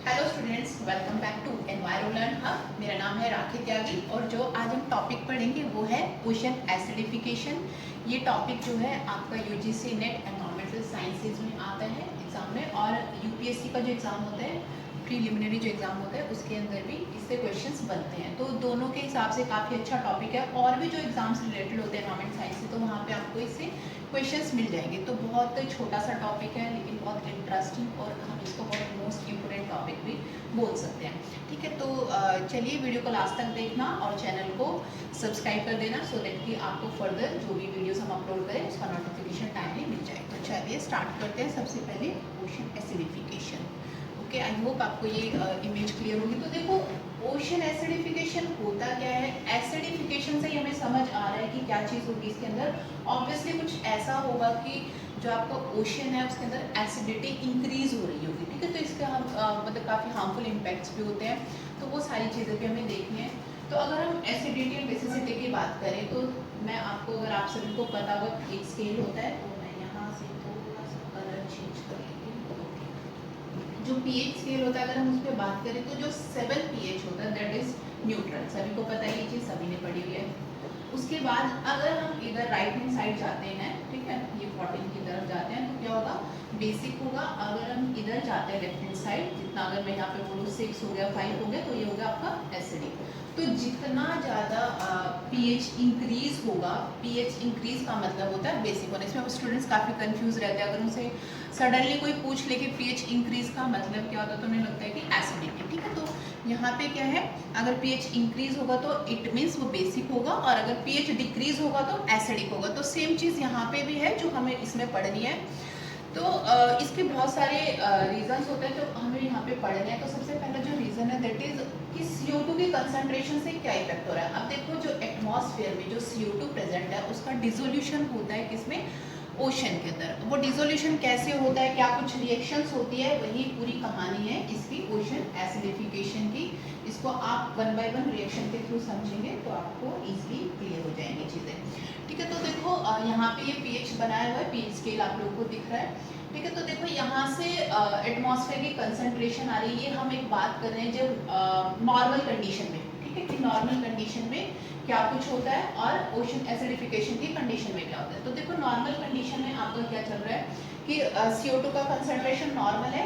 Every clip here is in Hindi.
Hello students, welcome back to environment hub. मेरा नाम है राखी त्यागी और जो आज हम टॉपिक पढ़ेंगे वो है ओशन एसिडिफिकेशन। ये टॉपिक जो है आपका यूजीसी नेट एनवायरमेंटल साइंसेज में आता है एग्जाम में, और यूपीएससी का जो एग्ज़ाम होता है, प्रीलिमिनरी जो एग्ज़ाम होता है, उसके अंदर भी इससे क्वेश्चंस बनते हैं। तो दोनों के हिसाब से काफ़ी अच्छा टॉपिक है। और भी जो एग्जाम्स रिलेटेड होते हैं एनवायरमेंट साइंस से, तो वहाँ पे आपको इससे क्वेश्चंस मिल जाएंगे। तो बहुत छोटा सा टॉपिक है लेकिन बहुत इंटरेस्टिंग, और हम इसको बहुत मोस्ट इम्पोर्टेंट टॉपिक भी बोल सकते हैं। ठीक है, तो चलिए वीडियो को लास्ट तक देखना और चैनल को सब्सक्राइब कर देना, सो दैट कि आपको फर्दर जो भी वीडियोस हम अपलोड करें उसका नोटिफिकेशन टाइमली मिल जाए। तो चलिए स्टार्ट करते हैं। सबसे पहले ocean acidification. Okay, I hope आपको ये इमेज क्लियर होगी। तो देखो, ओशन एसिडिफिकेशन होता क्या है? एसिडिफिकेशन से ही हमें समझ आ रहा है कि क्या चीज़ होगी इसके अंदर। ऑब्वियसली कुछ ऐसा होगा कि जो आपका ओशन है उसके अंदर एसिडिटी इंक्रीज हो रही होगी। ठीक है, तो इसके हम मतलब काफ़ी हार्मफुल इम्पैक्ट्स भी होते हैं, तो वो सारी चीज़ें भी हमें देखनी है। तो अगर हम एसिडिटी एंड बेसिसिटी की बात करें, तो मैं आपको, अगर आप सभी को पता हो, एक स्केल होता है, तो मैं यहाँ से थोड़ा सा कलर चेंज कर लेती हूँ। जो पीएच स्केल होता है, अगर हम उस पर बात करें, तो जो 7 पीएच होता है दैट इज न्यूट्रल। सभी को पता है, ये चीज़ सभी ने पढ़ी हुई है। उसके बाद अगर हम इधर राइट हैंड साइड जाते हैं, ठीक है, ये 14 की तरफ जाते हैं, तो क्या होगा? बेसिक होगा। अगर हम इधर जाते हैं लेफ्ट हैंड साइड, जितना अगर मैं यहाँ पे बोलूँ 6 हो गया, 5 हो गया, तो ये होगा आपका एसिडिक। तो जितना ज़्यादा पीएच इंक्रीज होगा, पीएच इंक्रीज का मतलब होता है बेसिक होने। इसमें स्टूडेंट्स काफ़ी कंफ्यूज रहते हैं। अगर उनसे सडनली कोई पूछ ले कि पीएच इंक्रीज का मतलब क्या होता है, तो उन्हें लगता है कि एसिडिटी। ठीक है, तो यहाँ पे क्या है, अगर पीएच इंक्रीज होगा तो इट मीन्स वो बेसिक होगा, और अगर पीएच डिक्रीज होगा तो एसिडिक होगा। तो सेम चीज़ यहाँ पे भी है जो हमें इसमें पढ़नी है। तो इसके बहुत सारे रीजंस होते हैं जो हमें यहाँ पे पढ़ने हैं। तो सबसे पहला जो रीज़न है दैट इज कि CO2 की कंसंट्रेशन से क्या इफेक्ट हो रहा है। अब देखो, जो एटमॉस्फेयर में जो CO2 प्रेजेंट है उसका डिसोल्यूशन होता है किसमें? ओशन के अंदर। वो डिसोल्यूशन कैसे होता है, क्या कुछ रिएक्शंस होती है, वही पूरी कहानी है इसकी ओशन एसिडिफिकेशन की। इसको आप 1 बाय 1 रिएक्शन के थ्रू समझेंगे तो आपको इजीली क्लियर हो जाएंगी चीज़ें। ठीक है, तो देखो यहाँ पे ये पीएच बनाया हुआ है, पीएच स्केल आप लोगों को दिख रहा है। ठीक है, तो देखो यहाँ से एटमॉस्फेयर की कंसंट्रेशन आ रही है। ये हम एक बात कर रहे हैं जब नॉर्मल कंडीशन में, ठीक है, कि नॉर्मल कंडीशन में क्या कुछ होता है और ओशन एसिडिफिकेशन की कंडीशन में क्या होता है। तो देखो, नॉर्मल कंडीशन में आपका क्या चल रहा है कि CO2 का कंसंट्रेशन नॉर्मल है।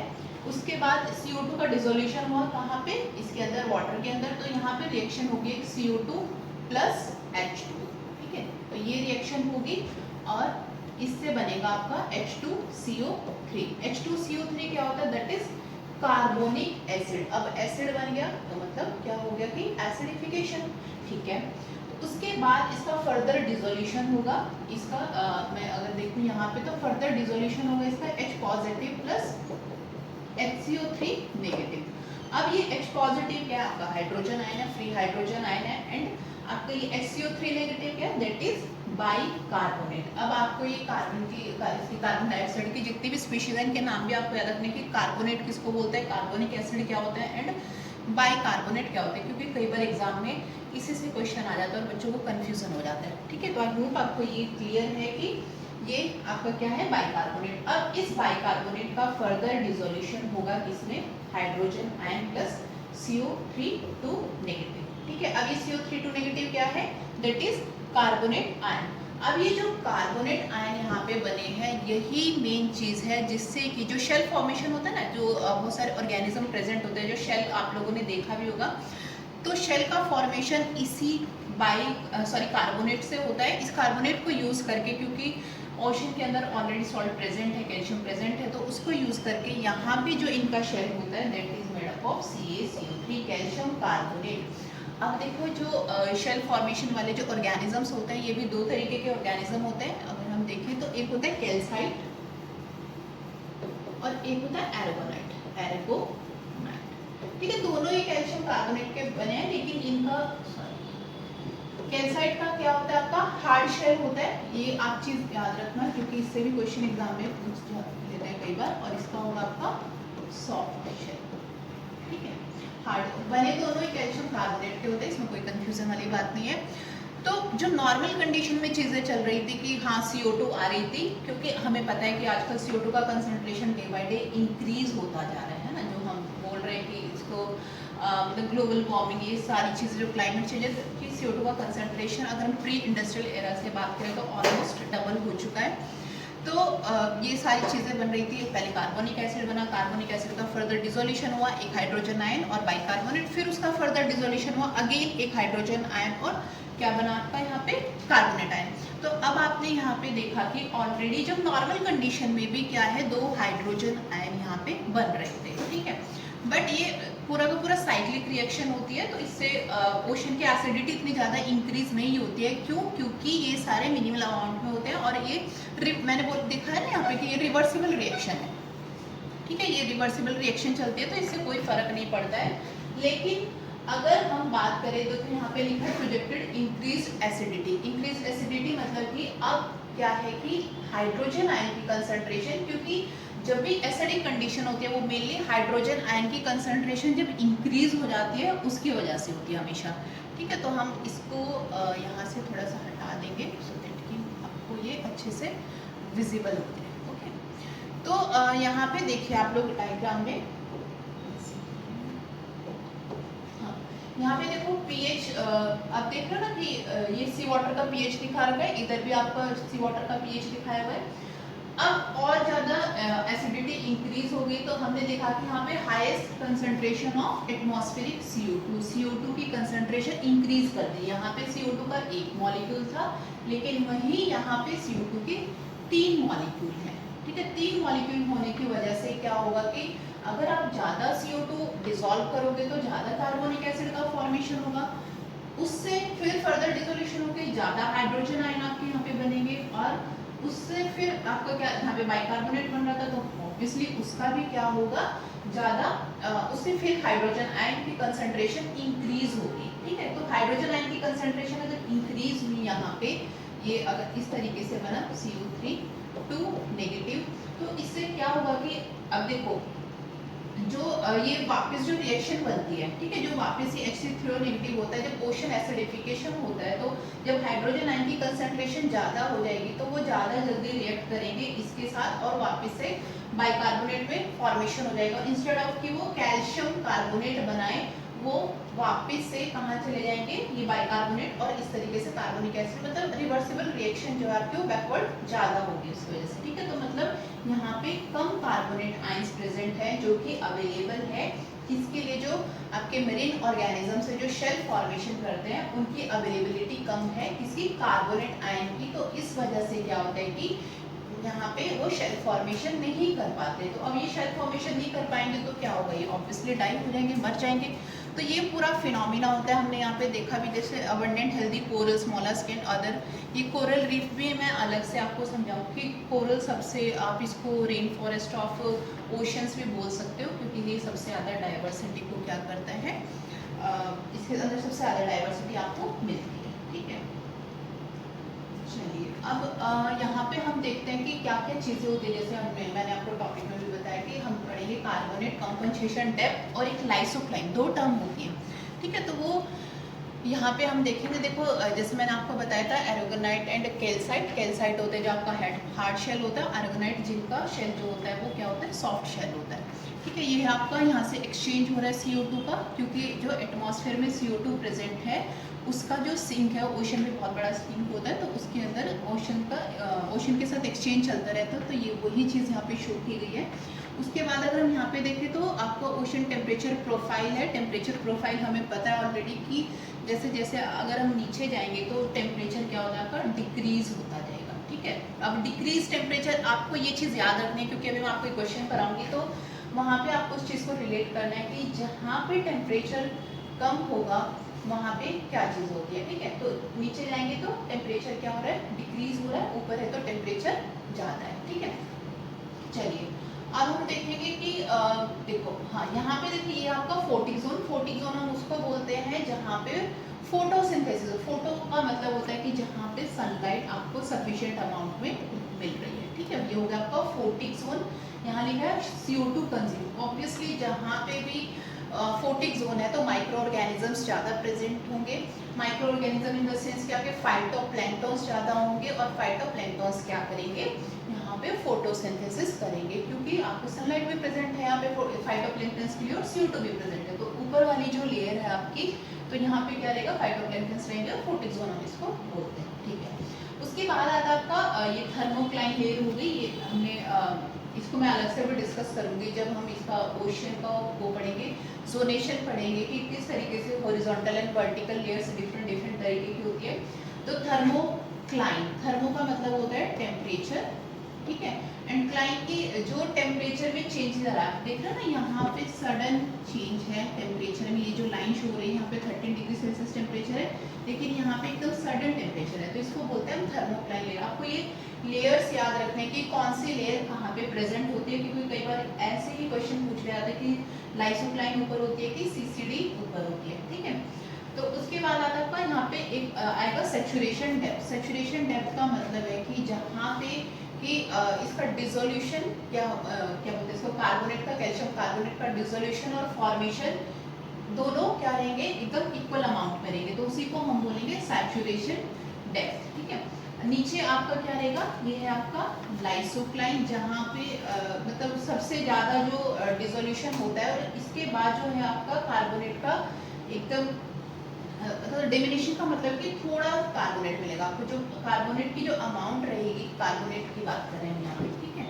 उसके बाद CO2 का डिसोल्यूशन हुआ कहाँ पे? इसके अंदर, वाटर के अंदर। तो यहाँ पे रिएक्शन होगी CO2 प्लस H2। ठीक है, तो ये रिएक्शन होगी और इससे बनेगा आपका H2CO3। H2CO3 क्या होता है? That is carbonic acid. अब एसिड बन गया तो मतलब क्या हो गया कि एसिडिफिकेशन। ठीक है, तो उसके बाद इसका फर्दर डिसोल्यूशन होगा। इसका मैं अगर देखूं यहाँ पे, तो फर्दर डिसोल्यूशन होगा इसका H positive plus HCO3 negative. अब ये H पॉजिटिव क्या है? आपका हाइड्रोजन आयन है, फ्री हाइड्रोजन आयन है। एंड आपका ये HCO3 नेगेटिव क्या है? That is bicarbonate. अब आपको ये कार्बन डाइऑक्साइड की जितनी भी स्पीशीज है, इनके नाम भी आपको याद रखने की। कार्बोनेट किसको बोलते हैं, कार्बोनिक एसिड क्या होता है, एंड बाइकार्बोनेट क्या होता है, क्योंकि कई बार एग्जाम में इसी से क्वेश्चन आ जाता है और बच्चों को कंफ्यूजन हो जाता है। ठीक है, तो आई होप आपको ये क्लियर है कि ये आपका क्या है? बाइकार्बोनेट। अब इस बाइकार्बोनेट का फर्दर डिसोल्यूशन होगा किसमें? Hydrogen ion plus CO3 negative. ठीक है, अब ये CO3 नेगेटिव क्या है? That is carbonate ion. अब ये जो कार्बोनेट आयन यहाँ पे बने हैं, यही मेन चीज़ है जिससे कि जो शेल फॉर्मेशन होता है ना, जो बहुत सारे ऑर्गेनिज्म प्रेजेंट होते हैं, जो शेल आप लोगों ने देखा भी होगा, तो शेल का फॉर्मेशन इसी कार्बोनेट से होता है। इस कार्बोनेट को यूज़ करके, क्योंकि ओशन के अंदर ऑलरेडी सॉल्ट प्रेजेंट है, कैल्शियम प्रेजेंट है, तो उसको यूज़ करके यहाँ पे जो इनका शेल होता है that is made up of CaCO3, calcium carbonate. अब देखो, जो शेल फॉर्मेशन वाले जो ऑर्गेनिजम्स होते हैं, ये भी दो तरीके के ऑर्गेनिज्म होते हैं। अगर हम देखें तो एक होता है कैल्साइट और एक होता है एर्गोनाइट। ठीक है, दोनों ही कैल्शियम कार्बोनेट के बने हैं, लेकिन इनका कैल्साइट का क्या होता है? आपका हार्ड शेल होता है। ये आप चीज़ याद रखना, क्योंकि इससे भी क्वेश्चन एग्जाम में पूछ लेते हैं कई बार। और इसका होगा आपका सॉफ्ट शेल। ठीक है, हार्ड बने दोनों ही कैल्शियम कार्बोनेट के होते हैं, इसमें कोई कंफ्यूजन वाली बात नहीं है। तो जो नॉर्मल कंडीशन में चीज़ें चल रही थी कि हाँ CO2 आ रही थी, क्योंकि हमें पता है कि आजकल CO2 का concentration day by day increase होता जा रहा है ना। जो हम बोल रहे हैं कि जिसको मतलब ग्लोबल वार्मिंग, ये सारी चीज़ें जो क्लाइमेट चेंज की CO2 का कंसंट्रेशन अगर हम प्री इंडस्ट्रियल एरा से बात करें तो ऑलमोस्ट डबल हो चुका है। तो ये सारी चीज़ें बन रही थी। पहले कार्बोनिक एसिड बना, कार्बोनिक एसिड का फर्दर डिसोल्यूशन हुआ, एक हाइड्रोजन आयन और बाइकार्बोनेट, फिर उसका फर्दर डिसोल्यूशन हुआ, अगेन एक हाइड्रोजन आयन और क्या बना आपका यहाँ पे कार्बोनेट आयन। तो अब आपने यहाँ पे देखा कि ऑलरेडी जब नॉर्मल कंडीशन में भी क्या है, 2 हाइड्रोजन आयन यहाँ पे बन रहे थे, ठीक है। बट ये पूरा का पूरा साइक्लिक रिएक्शन होती है, तो इससे ओशन की एसिडिटी इतनी ज़्यादा इंक्रीज नहीं होती है। क्यों? क्योंकि ये सारे मिनिमल अमाउंट में होते हैं और ये मैंने देखा है ना यहाँ पे कि ये रिवर्सिबल रिएक्शन है, ठीक है। ये रिवर्सिबल रिएक्शन चलती है तो इससे कोई फर्क नहीं पड़ता है। लेकिन अगर हम बात करें तो यहाँ पे लिखा है projected increase acidity. Increase acidity मतलब कि अब क्या है कि हाइड्रोजन आयन की कंसंट्रेशन, क्योंकि जब भी एसिडिक कंडीशन होती है वो मेनली हाइड्रोजन आयन की कंसंट्रेशन जब इंक्रीज हो जाती है उसकी वजह से होती है हमेशा, ठीक है। तो हम इसको यहाँ से थोड़ा सा हटा देंगे सो दैट कि आपको ये अच्छे से विजिबल हो जाए, ओके। तो यहाँ पे देखिए आप लोग डायग्राम में, यहाँ पे देखो pH आप देख रहे हो ना कि ये सी वाटर का pH दिखा रखा है, इधर भी आपका सी वाटर का pH दिखाया हुआ है। अब और ज़्यादा एसिडिटी इंक्रीज हो गई तो हमने देखा कि यहाँ पे highest concentration of atmospheric CO2 की कंसंट्रेशन इंक्रीज कर दी। यहाँ पे CO2 का एक मॉलिक्यूल था, लेकिन वहीं यहाँ पे CO2 के 3 मॉलिक्यूल हैं, ठीक है। 3 मॉलिक्यूल होने की वजह से क्या होगा कि अगर आप ज़्यादा CO2 डिसॉल्व करोगे तो ज़्यादा कार्बोनिक एसिड का फॉर्मेशन होगा, उससे फिर फर्दर डिसोल्यूशन होकर ज़्यादा हाइड्रोजन आयन आपके यहाँ पे बनेंगे और उससे फिर आपका क्या, यहाँ पे बाइकार्बोनेट बन रहा था तो ऑब्वियसली उसका भी क्या होगा, ज़्यादा उससे फिर हाइड्रोजन आयन की कंसंट्रेशन इंक्रीज होगी, ठीक है। तो हाइड्रोजन आयन की कंसंट्रेशन अगर इंक्रीज हुई यहाँ पे, ये अगर इस तरीके से बना CO3 2 नेगेटिव, तो इससे क्या होगा कि अब देखो जो ये वापस जो रिएक्शन बनती है, ठीक है, जो वापस ये H3O नेगेटिव होता है, जब ओशन एसिडिफिकेशन होता है तो जब हाइड्रोजन आयन की कंसंट्रेशन ज़्यादा हो जाएगी तो वो ज़्यादा जल्दी रिएक्ट करेंगे इसके साथ और वापस से बाइकार्बोनेट में फॉर्मेशन हो जाएगा। इंस्टेड ऑफ कि वो कैल्शियम कार्बोनेट बनाए, वो वापस से कहाँ चले जाएंगे, ये बाइकार्बोनेट और इस तरीके से कार्बोनिक एसिड, मतलब रिवर्सिबल रिएक्शन जो है आपकी वो बैकवर्ड ज़्यादा होगी उस वजह से, ठीक है। तो मतलब यहाँ पे कम कार्बोनेट आयंस प्रेजेंट है जो कि अवेलेबल है, इसके लिए जो आपके मरीन ऑर्गेनिज्म से जो शेल फॉर्मेशन करते हैं उनकी अवेलेबिलिटी कम है किसी कार्बोनेट आयन की। तो इस वजह से क्या होता है कि यहाँ पे वो शेल फॉर्मेशन नहीं कर पाते। तो अब ये शेल फॉर्मेशन नहीं कर पाएंगे तो क्या होगा, ये ऑब्वियसली डाई हो जाएंगे, मर जाएंगे। तो ये पूरा फिनोमिना होता है, हमने यहाँ पे देखा भी, जैसे abundant healthy corals, mollusc and other. ये कोरल रीफ भी मैं अलग से आपको समझाऊँ कि कोरल सबसे, आप इसको रेन फॉरेस्ट ऑफ ओशंस भी बोल सकते हो क्योंकि ये सबसे ज़्यादा डाइवर्सिटी को क्या करता है, इसके अंदर सबसे ज़्यादा डाइवर्सिटी आपको मिलती है, ठीक है। चलिए अब यहाँ पे हम देखते हैं कि क्या क्या चीज़ें होती है। जैसे मैंने आपको टॉपिक में भी बताया कि हम पढ़ेंगे कार्बोनेट, कंपनसेशन, डेप्थ और एक लाइसोक्लाइन, 2 टर्म होती हैं, ठीक है। तो वो यहाँ पे हम देखेंगे, देखो जैसे मैंने आपको बताया था एरोगोनाइट एंड कैल्साइट। कैल्साइट होता है जो आपका हार्ड शेल होता है, एरोगोनाइट जिनका शेल जो होता है वो क्या होता है, सॉफ्ट शेल होता है, ठीक है। ये आपका यहाँ से एक्सचेंज हो रहा है CO2 का, क्योंकि जो एटमॉस्फेयर में CO2 प्रेजेंट है उसका जो सिंक है, ओशन में बहुत बड़ा सिंक होता है, तो उसके अंदर ओशन के साथ एक्सचेंज चलता रहता है। तो ये वही चीज़ यहाँ पे शो की गई है। उसके बाद अगर हम यहाँ पे देखें तो आपका ओशन टेम्परेचर प्रोफाइल है। टेम्परेचर प्रोफाइल हमें पता है ऑलरेडी कि जैसे जैसे अगर हम नीचे जाएंगे तो टेम्परेचर क्या होता है आपका, डिक्रीज होता जाएगा, ठीक है। अब डिक्रीज टेम्परेचर, आपको ये चीज़ याद रखनी है क्योंकि अभी मैं आपको एक क्वेश्चन कराऊंगी तो वहाँ पे आपको उस चीज़ को रिलेट करना है कि जहाँ पे टेम्परेचर कम होगा वहाँ पे क्या चीज़ होती है, ठीक है। तो नीचे जाएंगे तो टेम्परेचर क्या हो रहा है, डिक्रीज हो रहा है, ऊपर है तो टेम्परेचर ज़्यादा है, ठीक है। चलिए अब हम देखेंगे कि देखो, हाँ यहाँ पे देखिए ये आपका फोटिक जोन हम उसको बोलते हैं जहाँ पे फोटोसिंथेसिस, फोटो का मतलब होता है कि जहाँ पे सनलाइट आपको सफिशिएंट अमाउंट में मिल रही है, ठीक है। ये हो गया आपका फोटिक जोन। यहाँ लिखा है CO2 कंज्यूम। ऑब्वियसली जहाँ पे भी फोटिक जोन है तो माइक्रो ऑर्गेनिजम्स ज़्यादा प्रेजेंट होंगे। Micro organism in the sense क्या कि फाइटोप्लैंक्टन्स ज़्यादा होंगे और फाइटोप्लैंक्टन्स क्या करेंगे, यहाँ पे फोटोसिंथेसिस करेंगे क्योंकि आपको सनलाइट भी प्रेजेंट है यहाँ पे। फाइटोप्लैंक्टन फाइटोप्लैंक्टन्स के लिए और CO2 भी प्रेजेंट है। तो ऊपर वाली जो लेयर है आपकी, तो यहाँ पे क्या रहेगा, फाइटोप्लैंक्टन्स रहेंगे और फोटिक जोन हम इसको बोलते हैं, ठीक है। उसके बाद आता है आपका ये थर्मोक्लाइन लेयर हो गई। ये हमने इसको मैं अलग से भी डिस्कस करूंगी जब हम इसका ओशन का वो पढ़ेंगे, जोनेशन पढ़ेंगे कि किस तरीके से horizontal and vertical layers different तरीके की होती है। तो थर्मोक्लाइन, थर्मो का मतलब होता है टेम्परेचर, ठीक है, एंड क्लाइन की जो टेम्परेचर में चेंज आ रहा है, आप देख रहे हो ना यहाँ पे सडन चेंज है टेम्परेचर में। ये जो लाइन शो हो रही है यहाँ पे 13 डिग्री सेल्सियस टेम्परेचर है, लेकिन यहाँ पे एकदम सडन टेम्परेचर है, तो इसको बोलते हैं हम थर्मोक्लाइन लेयर। आपको ये लेयर्स याद रखने की कौन सी लेयर कहाँ पे प्रेजेंट होती है, क्योंकि कई बार ऐसे ही क्वेश्चन पूछ लिया जाता है कि लाइसोक्लाइन ऊपर होती है कि CCD ऊपर होती है, ठीक है। तो उसके बाद आता है यहाँ पे एक आएगा सैचुरेशन डेप्थ। सैचुरेशन डेप्थ का मतलब है कि जहाँ पे कि इसका डिसोल्यूशन क्या बोलते हैं इसको, कार्बोनेट का, कैल्शियम कार्बोनेट का डिसोल्यूशन और फॉर्मेशन दोनों क्या रहेंगे, एकदम इक्वल अमाउंट में रहेंगे, तो उसी को हम बोलेंगे सैचुरेशन डेप्थ, ठीक है। नीचे आपका क्या रहेगा, ये है आपका लाइसोक्लाइन, जहाँ पे मतलब सबसे ज़्यादा जो डिसोल्यूशन होता है, और इसके बाद जो है आपका कार्बोनेट का एकदम मतलब डिमिनिशिंग का मतलब कि थोड़ा कार्बोनेट मिलेगा आपको, जो कार्बोनेट की जो अमाउंट रहेगी, कार्बोनेट की बात करें हम यहाँ पे, ठीक है,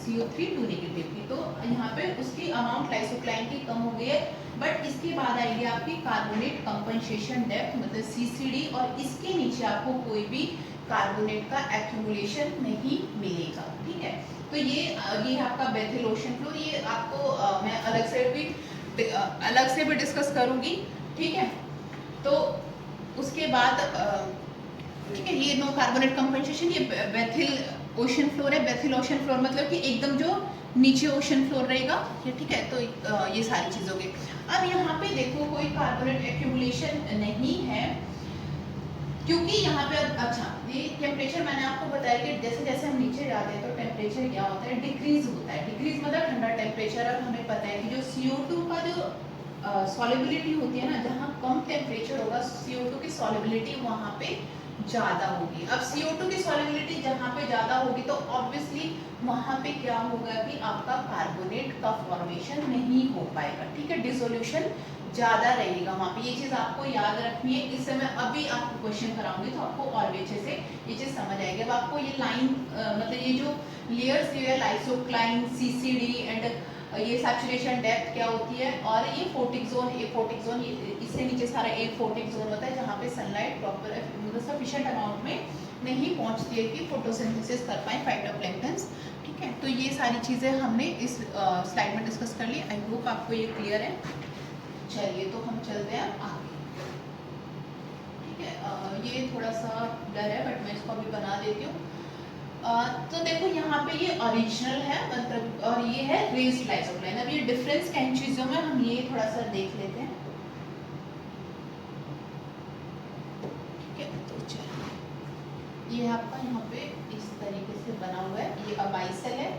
CO3 2 नेगेटिव की, तो यहाँ पे उसकी अमाउंट लाइसोक्लाइन की कम हो गई है। बट इसके बाद आएगी आपकी कार्बोनेट कंपनसेशन डेप्थ मतलब CCD, और इसके नीचे आपको कोई भी कार्बोनेट का एक्यूमुलेशन नहीं मिलेगा, ठीक है। तो ये आपका बेथिल ओशन फ्लोर, ये आपको मैं अलग से भी डिस्कस करूंगी, ठीक है। तो उसके बाद ठीक है, ये नो कार्बोनेट कंपनसेशन, ये बेथिल ओशन फ्लोर है। बेथिल ओशन फ्लोर मतलब कि एकदम जो नीचे ओशन फ्लोर रहेगा, ये ठीक है। तो ये सारी चीज़ हो गई। अब यहाँ पे देखो कोई कार्बोनेट एक्यूमुलेशन नहीं है, क्योंकि यहाँ पे अच्छा ये टेम्परेचर मैंने आपको बताया कि जैसे जैसे हम नीचे जाते हैं तो टेम्परेचर क्या होता है, डिक्रीज होता है। डिक्रीज मतलब ठंडा टेम्परेचर। और हमें पता है कि जो CO2 का जो सॉल्युबिलिटी होती है ना, जहाँ कम टेम्परेचर होगा CO2 की सॉल्युबिलिटी वहाँ पे ज़्यादा होगी। अब CO2 की सॉल्युबिलिटी जहाँ पे ज़्यादा होगी तो ऑब्वियसली वहाँ पे क्या होगा कि आपका कार्बोनेट का फॉर्मेशन नहीं हो पाएगा, ठीक है, डिसोल्यूशन ज़्यादा रहेगा वहाँ पे। ये चीज़ आपको याद रखनी है। इस समय अभी आपको क्वेश्चन कराऊंगी तो आपको और भी अच्छे से ये चीज़ समझ आएगी। अब आपको ये लाइन मतलब ये जो लेयर्स है, लाइसोक्लाइन, CCD एंड ये सैचुरेशन डेप्थ क्या होती है, और ये फोटिक जोन, इससे नीचे सारा एक फोटिक जोन होता है, जहाँ पे सनलाइट प्रॉपर मतलब सफिशिएंट अमाउंट में नहीं पहुँचती है कि फोटोसिंथेसिस कर पाए फाइटोप्लैंक्टन्स, ठीक है। तो ये सारी चीज़ें हमने इस स्लाइड में डिस्कस कर ली। आई होप आपको ये क्लियर है। चलिए तो हम चलते हैं आगे, ठीक है। ये थोड़ा सा ब्लर है बट मैं इसको अभी बना देती हूँ। तो देखो यहाँ पे ये ओरिजिनल है मतलब, और ये है रेज्ड लाइसोक्लाइन। अब ये डिफरेंस किन चीज़ों में, हम ये थोड़ा सा देख लेते हैं, ठीक है। तो चलिए ये आपका यहाँ पे इस तरीके से बना हुआ है, ये अबाइसल है,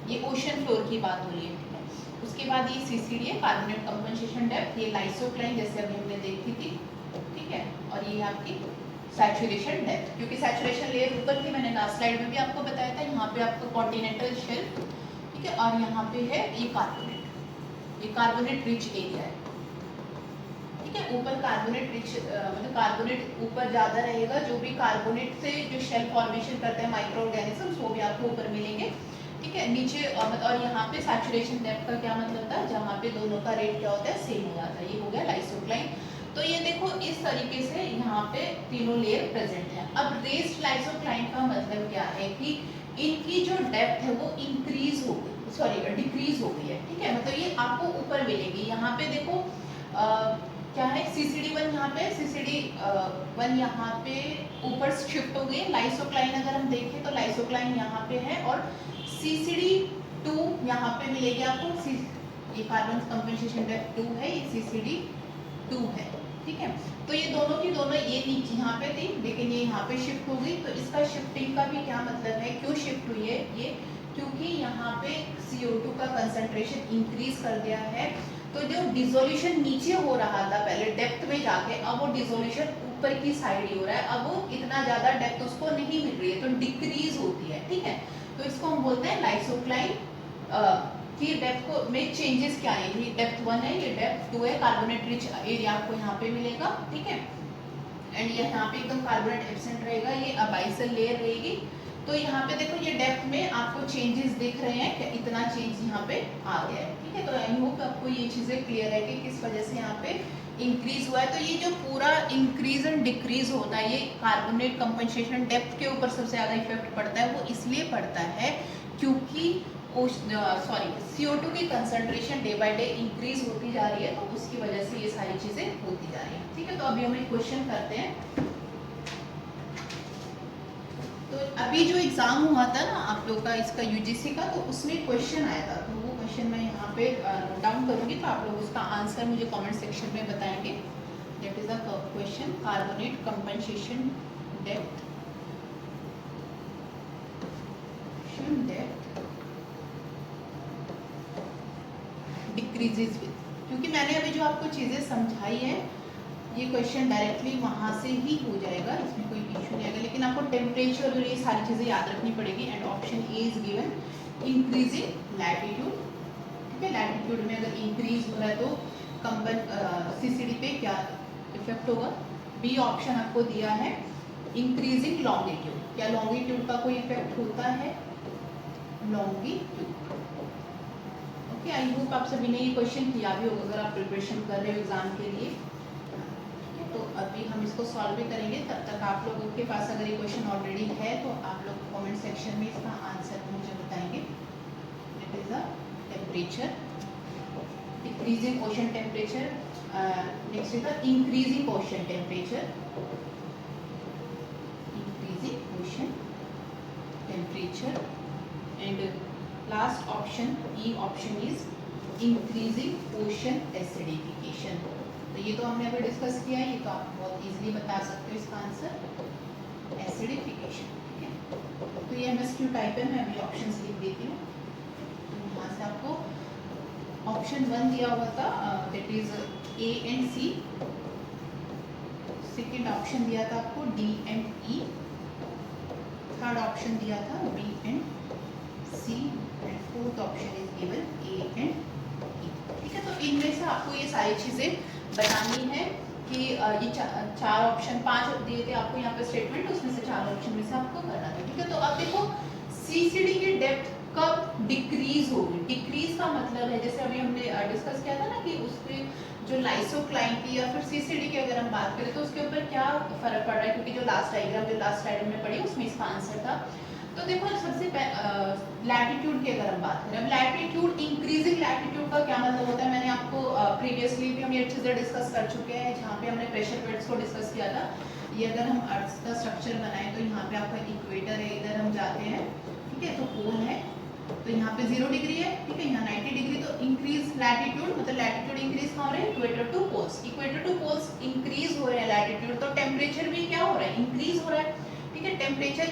ये ओशन फ्लोर की बात हो रही है, ठीक है। उसके बाद ये CCD है, कार्बोनेट कंपनसेशन डेप्थ, ये लाइसोक्लाइन जैसे अभी हमने देखी थी, ठीक है। और ये आपकी सैचुरेशन डेप्थ, क्योंकि सैचुरेशन लेयर ऊपर थी, मैंने लास्ट स्लाइड में भी आपको बताया था। यहाँ पे आपका कॉन्टिनेंटल शेल्फ, ठीक है, और यहाँ पे है ये कार्बोनेट रिच एरिया है, ठीक है। ऊपर कार्बोनेट रिच मतलब कार्बोनेट ऊपर ज़्यादा रहेगा, जो भी कार्बोनेट से जो शेल फॉर्मेशन करते हैं माइक्रो ऑर्गेनिजम्स, वो भी आपको ऊपर मिलेंगे, ठीक है। नीचे और यहाँ पे सैचुरेशन डेप्थ का क्या मतलब था, जहाँ पे दोनों का रेट क्या होता है, सेम हो जाता है। ये हो गया लाइसोक्लाइन। तो ये देखो इस तरीके से यहाँ पे तीनों लेयर प्रेजेंट है। अब रेज्ड लाइसोक्लाइन का मतलब क्या है कि इनकी जो डेप्थ है वो इंक्रीज हो गई, सॉरी डिक्रीज हो गई है, ठीक है। मतलब ये आपको ऊपर मिलेगी। यहाँ पे देखो क्या है, CCD1 यहाँ पे, CCD1 यहाँ पे ऊपर शिफ्ट हो गई। लाइसोक्लाइन अगर हम देखें तो लाइसोक्लाइन यहाँ पे है, और CCD2 यहाँ पे मिलेगी आपको। ये कार्बन कंपनसेशन डेप्थ 2 है, ये CCD2 है, ठीक है। तो ये दोनों की दोनों ये नीचे यहाँ पे थी, लेकिन ये यहाँ पे शिफ्ट हो गई। तो इसका शिफ्टिंग का भी क्या मतलब है, क्यों शिफ्ट हुई है ये, क्योंकि यहाँ पे CO2 का कंसंट्रेशन इंक्रीज कर दिया है। तो जो डिसोल्यूशन नीचे हो रहा था पहले डेप्थ में जाके, अब वो डिसोल्यूशन ऊपर की साइड ही हो रहा है। अब वो इतना ज्यादा डेप्थ उसको नहीं मिल रही है, तो डिक्रीज होती है, ठीक है। तो इसको हम बोलते हैं लाइसोक्लाइन कि डेप्थ को में चेंजेस क्या है। ये डेप्थ 1 है, ये डेप्थ 2 है। कार्बोनेट रिच एरिया आपको यहाँ पे मिलेगा, ठीक है। एंड ये यहाँ पे एकदम कार्बोनेट एब्सेंट रहेगा, ये अबाइसल लेयर रहेगी। तो यहाँ पे देखो ये डेप्थ में आपको चेंजेस दिख रहे हैं कि इतना चेंज यहाँ पे आ गया है, ठीक है। तो आई होप आपको ये चीज़ें क्लियर है कि किस वजह से यहाँ पे इंक्रीज हुआ है। तो ये जो पूरा इंक्रीज एंड डिक्रीज होता है, ये कार्बोनेट कंपनसेशन डेप्थ के ऊपर सबसे ज़्यादा इफेक्ट पड़ता है। वो इसलिए पड़ता है क्योंकि CO2 की concentration day by day increase होती जा रही है, तो उसकी वजह से ये सारी चीज़ें होती जा रही हैं, ठीक है। तो अभी हम एक क्वेश्चन करते हैं। तो अभी जो एग्ज़ाम हुआ था ना आप लोग का, इसका UGC का, तो उसमें क्वेश्चन आया था। तो वो क्वेश्चन मैं यहाँ पे नोट डाउन करूँगी, तो आप लोग उसका आंसर मुझे कमेंट सेक्शन में बताएंगे। That is the question, carbonate compensation depth decreases with, क्योंकि मैंने अभी जो आपको चीज़ें समझाई है, ये क्वेश्चन डायरेक्टली वहाँ से ही हो जाएगा, इसमें कोई इशू नहीं आएगा। लेकिन आपको टेम्परेचर और ये सारी चीज़ें याद रखनी पड़ेगी। And option A is given, increasing latitude, ठीक है। लैटिट्यूड में अगर इंक्रीज हो रहा है तो CCD पे क्या इफेक्ट होगा। बी ऑप्शन आपको दिया है, इंक्रीजिंग लॉन्गिट्यूड, क्या लॉन्गिट्यूड का कोई इफेक्ट होता है। Longitude, okay. आई होप आप सभी ने ये क्वेश्चन किया भी होगा अगर आप प्रिपरेशन कर रहे हो एग्जाम के लिए। तो अभी हम इसको सॉल्व भी करेंगे, तब तक आप लोगों के पास अगर ये क्वेश्चन ऑलरेडी है तो आप लोग कमेंट सेक्शन में इसका आंसर मुझे बताएंगे। It is the temperature, decreasing ocean temperature, next is the increasing ocean temperature, increasing ocean temperature. And last option E option is increasing ocean acidification. तो ये तो हमने अभी डिस्कस किया है, ये तो आप बहुत इजीली बता सकते हो इसका आंसर, एसिडिफिकेशन, ठीक है। तो ये MSQ टाइप है, मैं अभी ऑप्शंस लिख देती हूँ। तो यहाँ से आपको ऑप्शन 1 दिया हुआ था, that is A and C। Second option दिया था आपको D and E। Third option दिया था B and C। And fourth option is given A and E, ठीक है। तो इनमें से आपको ये सारी चीज़ें बतानी है कि ये चार ऑप्शन, 5 दिए थे आपको यहाँ पे स्टेटमेंट, उसमें से 4 ऑप्शन में से आपको करना था, ठीक है। तो अब देखो CCD की डेप्थ कब डिक्रीज होगी। डिक्रीज का मतलब है, जैसे अभी हमने डिस्कस किया था ना कि उसके जो लाइसोक्लाइन की या फिर CCD की अगर हम बात करें तो उसके ऊपर क्या फर्क पड़ रहा है, क्योंकि जो लास्ट डायग्राम में पढ़ी उसमें इसका आंसर था। तो देखो सबसे लैटिट्यूड की अगर हम बात करें, अब लैटिट्यूड, इंक्रीजिंग लैटिट्यूड का क्या मतलब होता है, मैंने आपको प्रीवियसली भी हम ये चीज़ें डिस्कस कर चुके हैं, जहाँ पे हमने प्रेशर बेड्स को डिस्कस किया था। ये अगर हम अर्थ का स्ट्रक्चर बनाएं तो यहाँ पे आपका इक्वेटर है, इधर हम जाते हैं, ठीक है। तो पोल है, तो यहाँ पे 0 डिग्री है, ठीक है, यहाँ 90 डिग्री। तो इंक्रीज लैटिट्यूड मतलब लैटिट्यूड इंक्रीज कहाँ हो रहा है, equator to poles. Equator to poles increase हो रहे हैं लैटिट्यूड, तो टेम्परेचर भी क्या हो रहा है, इंक्रीज हो रहा है, ठीक है। टेम्परेचर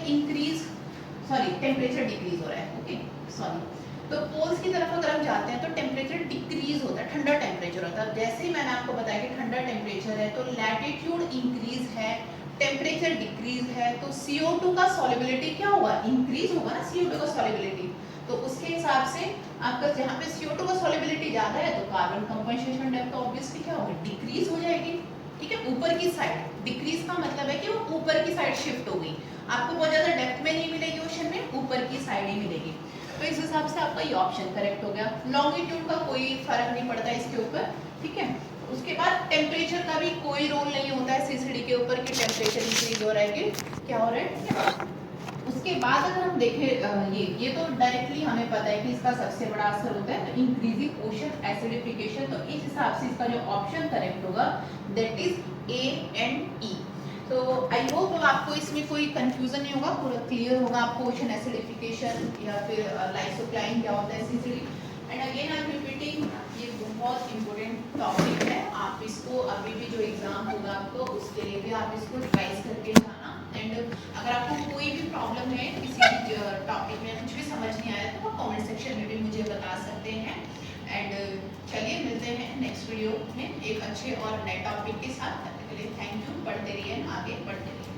डिक्रीज हो रहा है, ओके, सॉरी। तो पोल्स की तरफ अगर हम जाते हैं तो टेम्परेचर डिक्रीज होता है, ठंडा टेम्परेचर होता है। जैसे ही मैंने आपको बताया कि ठंडा टेम्परेचर है तो लैटिट्यूड इंक्रीज है, टेम्परेचर डिक्रीज है, तो CO2 का सॉल्युबिलिटी क्या होगा, इंक्रीज होगा ना, CO2 का सॉल्युबिलिटी। तो उसके हिसाब से आपका जहाँ पे CO2 का सॉल्युबिलिटी ज़्यादा है तो कार्बन कंपनसेशन डेप्थ ऑब्वियसली क्या होगी, डिक्रीज हो जाएगी, ठीक है। ऊपर की साइड, डिक्रीज का मतलब है कि वो ऊपर की साइड शिफ्ट हो गई, आपको बहुत ज़्यादा डेप्थ में नहीं मिलेगी ओशन में, ऊपर की साइड ही मिलेगी। तो इस हिसाब से आपका ये ऑप्शन करेक्ट हो गया। लॉन्गिट्यूड का कोई फर्क नहीं पड़ता इसके ऊपर, ठीक है। उसके बाद टेम्परेचर का भी कोई रोल नहीं होता है CCD के ऊपर कि टेम्परेचर इंक्रीज हो रहा है कि क्या हो रहा है। उसके बाद अगर हम देखें ये तो डायरेक्टली हमें पता है कि इसका सबसे बड़ा असर होता है इंक्रीजिंग ओशन एसिडिफिकेशन। तो इस हिसाब से इसका जो ऑप्शन करेक्ट होगा that is A and E। तो आई होप आपको इसमें कोई कंफ्यूजन नहीं होगा, पूरा क्लियर होगा आपको ओशन एसिडिफिकेशन या फिर लाइसोक्लाइन क्या होता है, CCD। And again I am repeating, ये बहुत इंपॉर्टेंट टॉपिक है, आप इसको अभी भी जो एग्जाम होगा आपको उसके लिए भी आप इसको रिवाइज करके जाना। एंड अगर आपको कोई भी प्रॉब्लम है किसी भी टॉपिक में, कुछ भी समझ नहीं आया तो आप कमेंट सेक्शन में भी मुझे बता सकते हैं। एंड चलिए मिलते हैं नेक्स्ट वीडियो में एक अच्छे और नए टॉपिक के साथ। तब तक के लिए थैंक यू, पढ़ते रहिए, आगे बढ़ते रहिए।